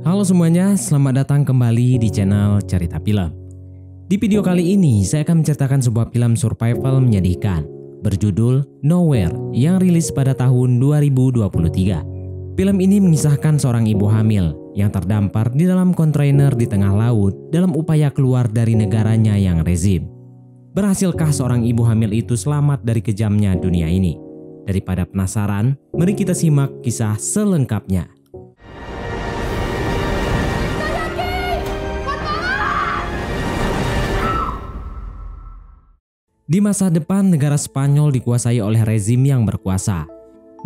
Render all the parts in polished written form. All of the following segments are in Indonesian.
Halo semuanya, selamat datang kembali di channel Cerita Film. Di video kali ini, saya akan menceritakan sebuah film survival menyedihkan berjudul Nowhere yang rilis pada tahun 2023. Film ini mengisahkan seorang ibu hamil yang terdampar di dalam kontainer di tengah laut dalam upaya keluar dari negaranya yang rezim. Berhasilkah seorang ibu hamil itu selamat dari kejamnya dunia ini? Daripada penasaran, mari kita simak kisah selengkapnya. Di masa depan, negara Spanyol dikuasai oleh rezim yang berkuasa.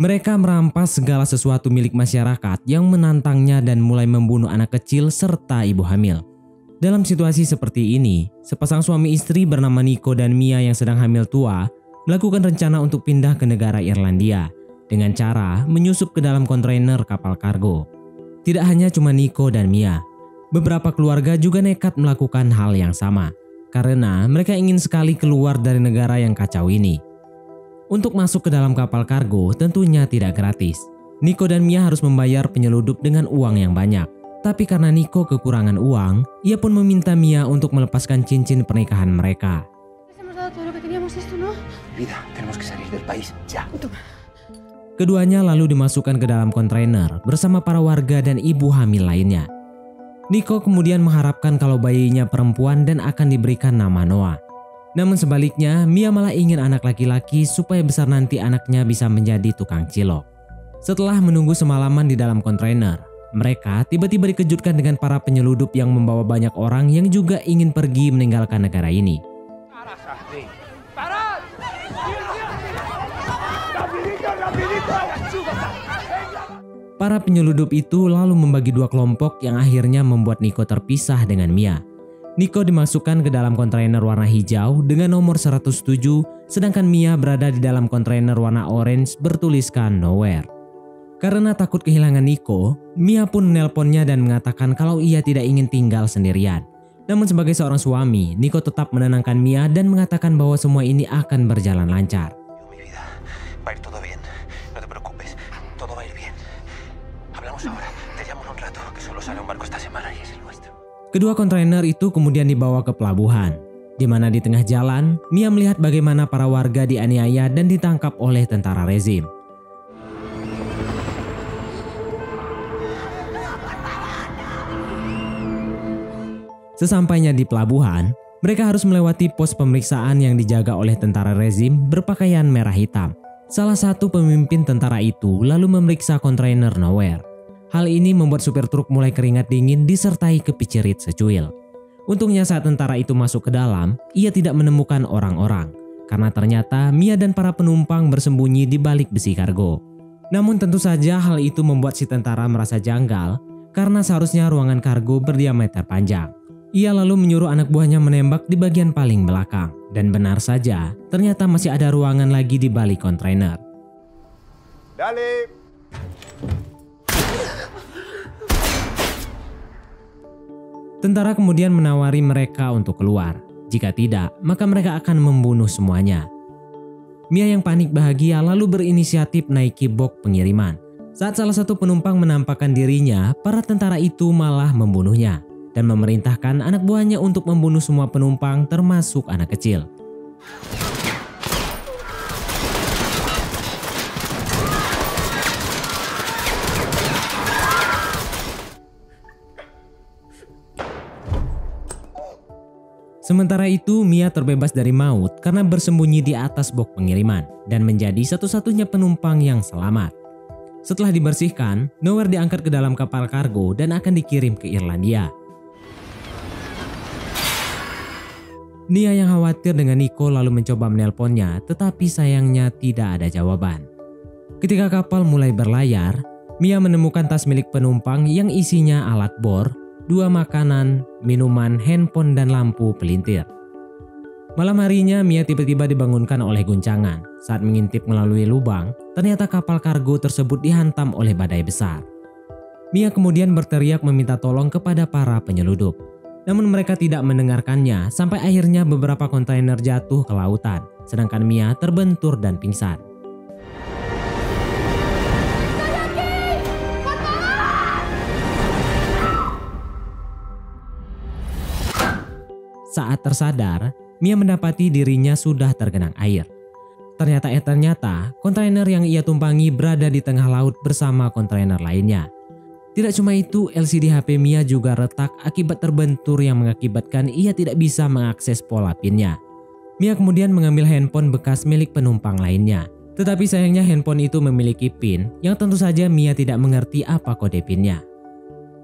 Mereka merampas segala sesuatu milik masyarakat yang menantangnya dan mulai membunuh anak kecil serta ibu hamil. Dalam situasi seperti ini, sepasang suami istri bernama Nico dan Mia yang sedang hamil tua melakukan rencana untuk pindah ke negara Irlandia dengan cara menyusup ke dalam kontainer kapal kargo. Tidak hanya cuma Nico dan Mia, beberapa keluarga juga nekat melakukan hal yang sama. Karena mereka ingin sekali keluar dari negara yang kacau ini. Untuk masuk ke dalam kapal kargo tentunya tidak gratis. Nico dan Mia harus membayar penyeludup dengan uang yang banyak. Tapi karena Nico kekurangan uang, ia pun meminta Mia untuk melepaskan cincin pernikahan mereka. Keduanya lalu dimasukkan ke dalam kontainer bersama para warga dan ibu hamil lainnya. Nico kemudian mengharapkan kalau bayinya perempuan dan akan diberikan nama Noah. Namun sebaliknya, Mia malah ingin anak laki-laki supaya besar nanti anaknya bisa menjadi tukang cilok. Setelah menunggu semalaman di dalam kontainer, mereka tiba-tiba dikejutkan dengan para penyeludup yang membawa banyak orang yang juga ingin pergi meninggalkan negara ini. Para penyeludup itu lalu membagi dua kelompok yang akhirnya membuat Nico terpisah dengan Mia. Nico dimasukkan ke dalam kontainer warna hijau dengan nomor 107, sedangkan Mia berada di dalam kontainer warna orange bertuliskan Nowhere. Karena takut kehilangan Nico, Mia pun menelponnya dan mengatakan kalau ia tidak ingin tinggal sendirian. Namun sebagai seorang suami, Nico tetap menenangkan Mia dan mengatakan bahwa semua ini akan berjalan lancar. Kedua kontainer itu kemudian dibawa ke pelabuhan, di mana di tengah jalan, Mia melihat bagaimana para warga dianiaya dan ditangkap oleh tentara rezim. Sesampainya di pelabuhan, mereka harus melewati pos pemeriksaan yang dijaga oleh tentara rezim berpakaian merah hitam. Salah satu pemimpin tentara itu lalu memeriksa kontainer Nowhere. Hal ini membuat supir truk mulai keringat dingin disertai kepicirit secuil. Untungnya saat tentara itu masuk ke dalam, ia tidak menemukan orang-orang. Karena ternyata Mia dan para penumpang bersembunyi di balik besi kargo. Namun tentu saja hal itu membuat si tentara merasa janggal karena seharusnya ruangan kargo berdiameter panjang. Ia lalu menyuruh anak buahnya menembak di bagian paling belakang. Dan benar saja, ternyata masih ada ruangan lagi di balik kontainer. Dale. Tentara kemudian menawari mereka untuk keluar. Jika tidak, maka mereka akan membunuh semuanya. Mia yang panik bahagia lalu berinisiatif naiki box pengiriman. Saat salah satu penumpang menampakkan dirinya, para tentara itu malah membunuhnya dan memerintahkan anak buahnya untuk membunuh semua penumpang termasuk anak kecil. Sementara itu, Mia terbebas dari maut karena bersembunyi di atas box pengiriman dan menjadi satu-satunya penumpang yang selamat. Setelah dibersihkan, Nowhere diangkat ke dalam kapal kargo dan akan dikirim ke Irlandia. Nia yang khawatir dengan Nico lalu mencoba menelponnya, tetapi sayangnya tidak ada jawaban. Ketika kapal mulai berlayar, Mia menemukan tas milik penumpang yang isinya alat bor, 2 makanan, minuman, handphone, dan lampu pelintir. Malam harinya, Mia tiba-tiba dibangunkan oleh guncangan. Saat mengintip melalui lubang, ternyata kapal kargo tersebut dihantam oleh badai besar. Mia kemudian berteriak meminta tolong kepada para penyeludup. Namun mereka tidak mendengarkannya sampai akhirnya beberapa kontainer jatuh ke lautan, sedangkan Mia terbentur dan pingsan. Saat tersadar, Mia mendapati dirinya sudah tergenang air. Ternyata kontainer yang ia tumpangi berada di tengah laut bersama kontainer lainnya. Tidak cuma itu, LCD HP Mia juga retak akibat terbentur yang mengakibatkan ia tidak bisa mengakses pola PIN-nya. Mia kemudian mengambil handphone bekas milik penumpang lainnya. Tetapi sayangnya handphone itu memiliki PIN yang tentu saja Mia tidak mengerti apa kode PIN-nya.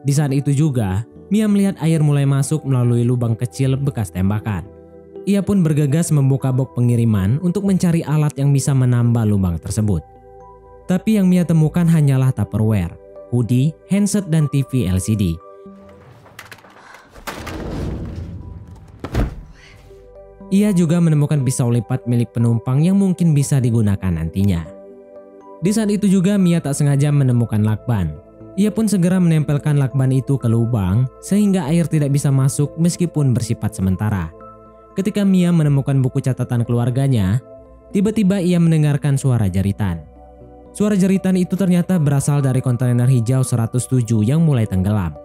Di saat itu juga, Mia melihat air mulai masuk melalui lubang kecil bekas tembakan. Ia pun bergegas membuka box pengiriman untuk mencari alat yang bisa menambah lubang tersebut. Tapi yang Mia temukan hanyalah Tupperware, hoodie, handset, dan TV LCD. Ia juga menemukan pisau lipat milik penumpang yang mungkin bisa digunakan nantinya. Di saat itu juga Mia tak sengaja menemukan lakban. Ia pun segera menempelkan lakban itu ke lubang sehingga air tidak bisa masuk meskipun bersifat sementara. Ketika Mia menemukan buku catatan keluarganya, tiba-tiba ia mendengarkan suara jeritan. Suara jeritan itu ternyata berasal dari kontainer hijau 107 yang mulai tenggelam.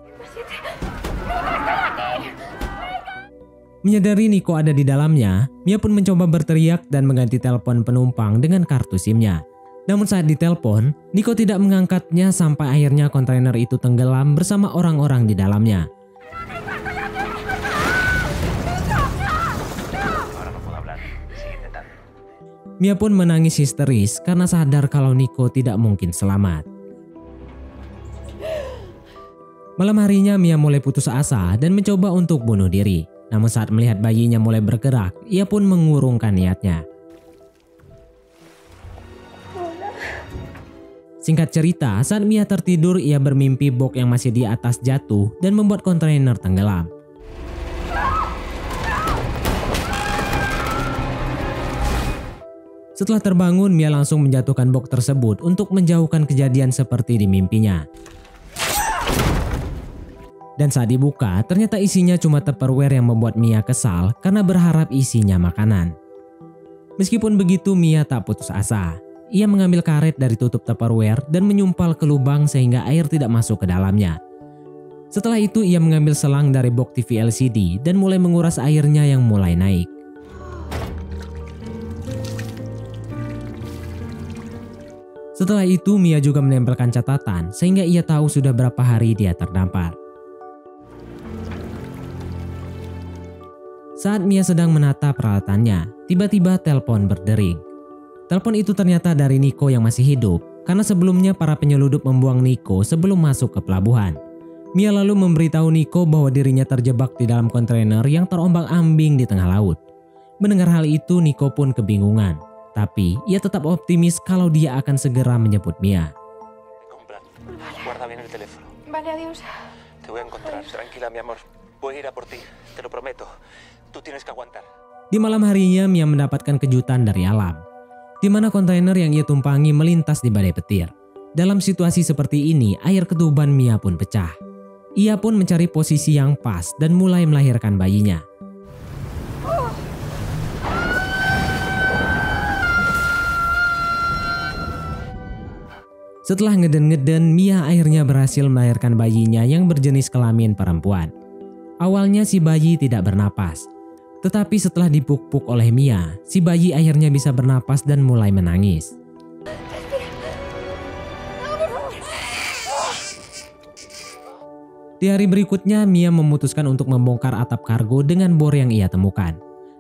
Menyadari Nico ada di dalamnya, Mia pun mencoba berteriak dan mengganti telepon penumpang dengan kartu SIM-nya. Namun saat ditelepon, Nico tidak mengangkatnya sampai akhirnya kontainer itu tenggelam bersama orang-orang di dalamnya. Mia pun menangis histeris karena sadar kalau Nico tidak mungkin selamat. Malam harinya Mia mulai putus asa dan mencoba untuk bunuh diri. Namun saat melihat bayinya mulai bergerak, ia pun mengurungkan niatnya. Singkat cerita, saat Mia tertidur, ia bermimpi box yang masih di atas jatuh dan membuat kontainer tenggelam. Setelah terbangun, Mia langsung menjatuhkan box tersebut untuk menjauhkan kejadian seperti di mimpinya. Dan saat dibuka, ternyata isinya cuma Tupperware yang membuat Mia kesal karena berharap isinya makanan. Meskipun begitu, Mia tak putus asa. Ia mengambil karet dari tutup Tupperware dan menyumpal ke lubang sehingga air tidak masuk ke dalamnya. Setelah itu, ia mengambil selang dari box TV LCD dan mulai menguras airnya yang mulai naik. Setelah itu, Mia juga menempelkan catatan sehingga ia tahu sudah berapa hari dia terdampar. Saat Mia sedang menata peralatannya, tiba-tiba telepon berdering. Telepon itu ternyata dari Nico yang masih hidup, karena sebelumnya para penyelundup membuang Nico sebelum masuk ke pelabuhan. Mia lalu memberitahu Nico bahwa dirinya terjebak di dalam kontainer yang terombang-ambing di tengah laut. Mendengar hal itu, Nico pun kebingungan. Tapi ia tetap optimis kalau dia akan segera menjemput Mia. Guarda bien el teléfono. Vale, adiós. Te voy a encontrar. Tranquila, mi amor. Voy a ir a por ti. Te lo prometo. Tú tienes que aguantar. Di malam harinya, Mia mendapatkan kejutan dari alam, di mana kontainer yang ia tumpangi melintas di badai petir. Dalam situasi seperti ini, air ketuban Mia pun pecah. Ia pun mencari posisi yang pas dan mulai melahirkan bayinya. Setelah ngeden-ngeden, Mia akhirnya berhasil melahirkan bayinya yang berjenis kelamin perempuan. Awalnya si bayi tidak bernapas, tetapi setelah dipuk-puk oleh Mia, si bayi akhirnya bisa bernapas dan mulai menangis. Di hari berikutnya, Mia memutuskan untuk membongkar atap kargo dengan bor yang ia temukan.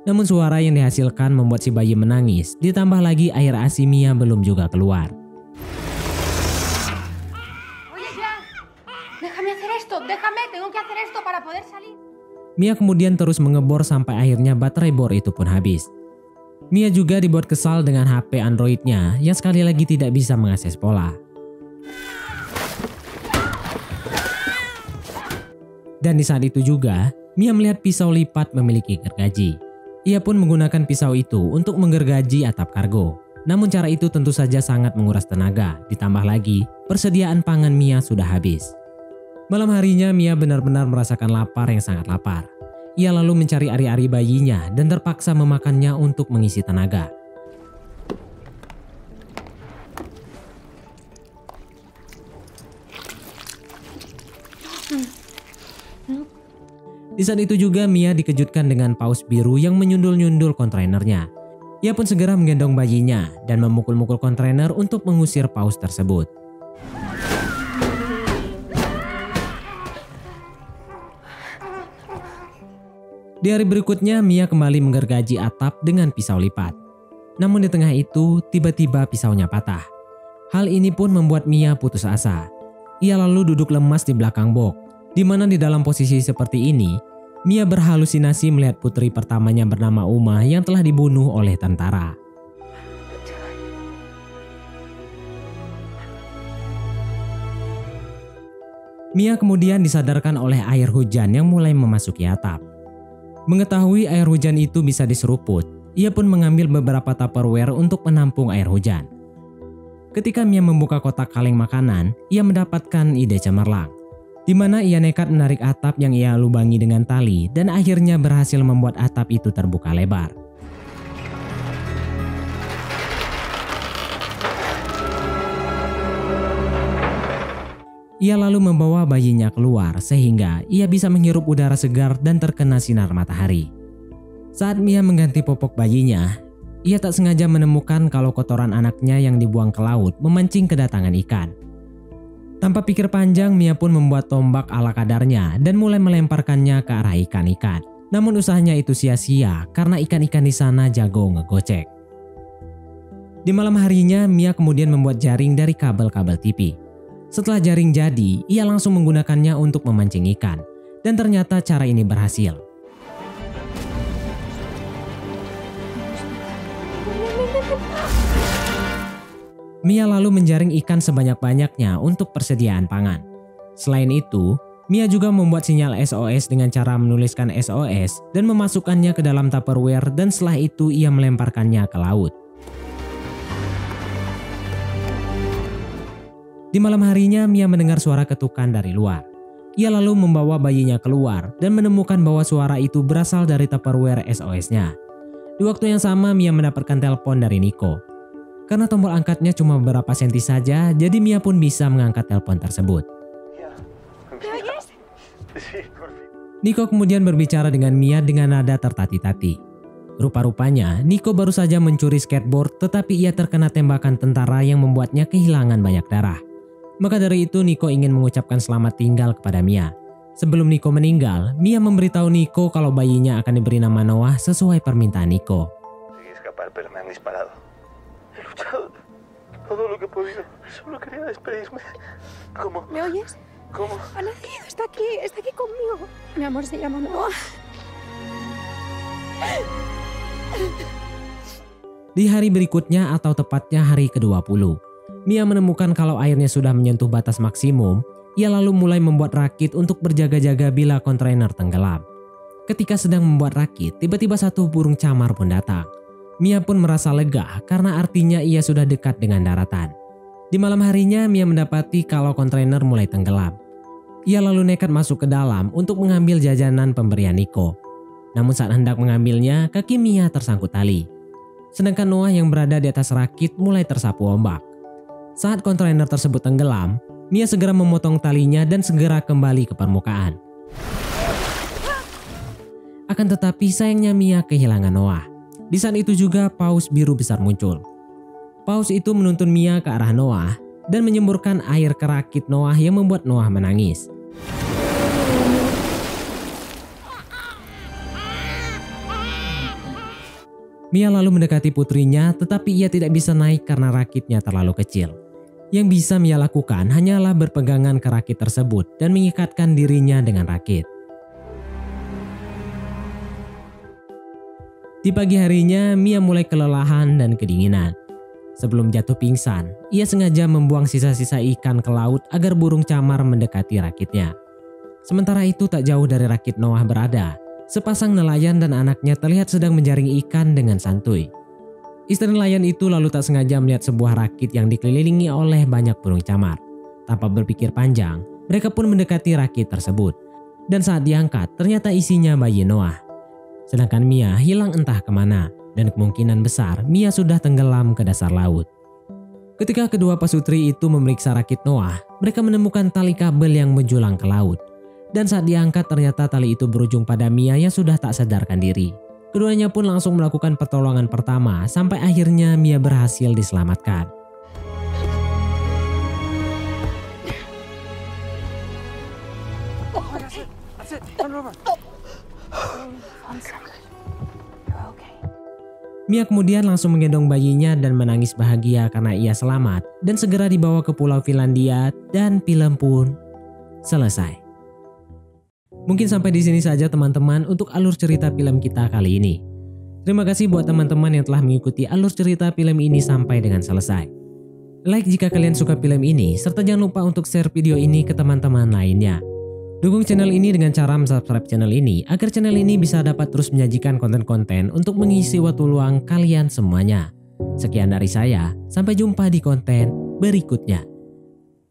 Namun suara yang dihasilkan membuat si bayi menangis, ditambah lagi air ASI Mia belum juga keluar. Mia kemudian terus mengebor sampai akhirnya baterai bor itu pun habis. Mia juga dibuat kesal dengan HP Android-nya yang sekali lagi tidak bisa mengakses pola. Dan di saat itu juga, Mia melihat pisau lipat memiliki gergaji. Ia pun menggunakan pisau itu untuk menggergaji atap kargo. Namun cara itu tentu saja sangat menguras tenaga, ditambah lagi persediaan pangan Mia sudah habis. Malam harinya Mia benar-benar merasakan lapar yang sangat lapar. Ia lalu mencari ari-ari bayinya dan terpaksa memakannya untuk mengisi tenaga. Di saat itu juga Mia dikejutkan dengan paus biru yang menyundul-nyundul kontainernya. Ia pun segera menggendong bayinya dan memukul-mukul kontainer untuk mengusir paus tersebut. Di hari berikutnya, Mia kembali menggergaji atap dengan pisau lipat. Namun di tengah itu, tiba-tiba pisaunya patah. Hal ini pun membuat Mia putus asa. Ia lalu duduk lemas di belakang box, di mana di dalam posisi seperti ini, Mia berhalusinasi melihat putri pertamanya bernama Uma yang telah dibunuh oleh tentara. Mia kemudian disadarkan oleh air hujan yang mulai memasuki atap. Mengetahui air hujan itu bisa diseruput, ia pun mengambil beberapa Tupperware untuk menampung air hujan. Ketika Mia membuka kotak kaleng makanan, ia mendapatkan ide cemerlang, di mana ia nekat menarik atap yang ia lubangi dengan tali dan akhirnya berhasil membuat atap itu terbuka lebar. Ia lalu membawa bayinya keluar sehingga ia bisa menghirup udara segar dan terkena sinar matahari. Saat Mia mengganti popok bayinya, ia tak sengaja menemukan kalau kotoran anaknya yang dibuang ke laut memancing kedatangan ikan. Tanpa pikir panjang, Mia pun membuat tombak ala kadarnya dan mulai melemparkannya ke arah ikan-ikan. Namun usahanya itu sia-sia karena ikan-ikan di sana jago ngegocek. Di malam harinya, Mia kemudian membuat jaring dari kabel-kabel TV. Setelah jaring jadi, ia langsung menggunakannya untuk memancing ikan. Dan ternyata cara ini berhasil. Mia lalu menjaring ikan sebanyak-banyaknya untuk persediaan pangan. Selain itu, Mia juga membuat sinyal SOS dengan cara menuliskan SOS dan memasukkannya ke dalam Tupperware dan setelah itu ia melemparkannya ke laut. Di malam harinya, Mia mendengar suara ketukan dari luar. Ia lalu membawa bayinya keluar dan menemukan bahwa suara itu berasal dari Tupperware SOS-nya. Di waktu yang sama, Mia mendapatkan telepon dari Nico. Karena tombol angkatnya cuma beberapa senti saja, jadi Mia pun bisa mengangkat telepon tersebut. Nico kemudian berbicara dengan Mia dengan nada tertati-tati. Rupa-rupanya, Nico baru saja mencuri skateboard tetapi ia terkena tembakan tentara yang membuatnya kehilangan banyak darah. Maka dari itu Nico ingin mengucapkan selamat tinggal kepada Mia. Sebelum Nico meninggal, Mia memberitahu Nico kalau bayinya akan diberi nama Noah sesuai permintaan Nico. ¿Me oyes? ¿Cómo? Ha nacido, está aquí conmigo. Mi amor se llama Noah. Di hari berikutnya atau tepatnya hari ke-20, Mia menemukan kalau airnya sudah menyentuh batas maksimum. Ia lalu mulai membuat rakit untuk berjaga-jaga bila kontainer tenggelam. Ketika sedang membuat rakit, tiba-tiba satu burung camar pun datang. Mia pun merasa lega karena artinya ia sudah dekat dengan daratan. Di malam harinya, Mia mendapati kalau kontainer mulai tenggelam. Ia lalu nekat masuk ke dalam untuk mengambil jajanan pemberian Nico. Namun saat hendak mengambilnya, kaki Mia tersangkut tali. Sedangkan Noah yang berada di atas rakit mulai tersapu ombak. Saat kontainer tersebut tenggelam, Mia segera memotong talinya dan segera kembali ke permukaan. Akan tetapi sayangnya Mia kehilangan Noah. Di saat itu juga paus biru besar muncul. Paus itu menuntun Mia ke arah Noah dan menyemburkan air ke rakit Noah yang membuat Noah menangis. Mia lalu mendekati putrinya tetapi ia tidak bisa naik karena rakitnya terlalu kecil. Yang bisa Mia lakukan hanyalah berpegangan ke rakit tersebut dan mengikatkan dirinya dengan rakit. Di pagi harinya, Mia mulai kelelahan dan kedinginan. Sebelum jatuh pingsan, ia sengaja membuang sisa-sisa ikan ke laut agar burung camar mendekati rakitnya. Sementara itu tak jauh dari rakit Noah berada, sepasang nelayan dan anaknya terlihat sedang menjaring ikan dengan santuy. Istri nelayan itu lalu tak sengaja melihat sebuah rakit yang dikelilingi oleh banyak burung camar. Tanpa berpikir panjang, mereka pun mendekati rakit tersebut. Dan saat diangkat, ternyata isinya bayi Noah. Sedangkan Mia hilang entah kemana, dan kemungkinan besar Mia sudah tenggelam ke dasar laut. Ketika kedua pasutri itu memeriksa rakit Noah, mereka menemukan tali kabel yang menjulang ke laut. Dan saat diangkat ternyata tali itu berujung pada Mia yang sudah tak sadarkan diri. Keduanya pun langsung melakukan pertolongan pertama sampai akhirnya Mia berhasil diselamatkan. Mia kemudian langsung menggendong bayinya dan menangis bahagia karena ia selamat dan segera dibawa ke Pulau Finlandia dan film pun selesai. Mungkin sampai di sini saja teman-teman untuk alur cerita film kita kali ini. Terima kasih buat teman-teman yang telah mengikuti alur cerita film ini sampai dengan selesai. Like jika kalian suka film ini, serta jangan lupa untuk share video ini ke teman-teman lainnya. Dukung channel ini dengan cara subscribe channel ini agar channel ini bisa dapat terus menyajikan konten-konten untuk mengisi waktu luang kalian semuanya. Sekian dari saya, sampai jumpa di konten berikutnya.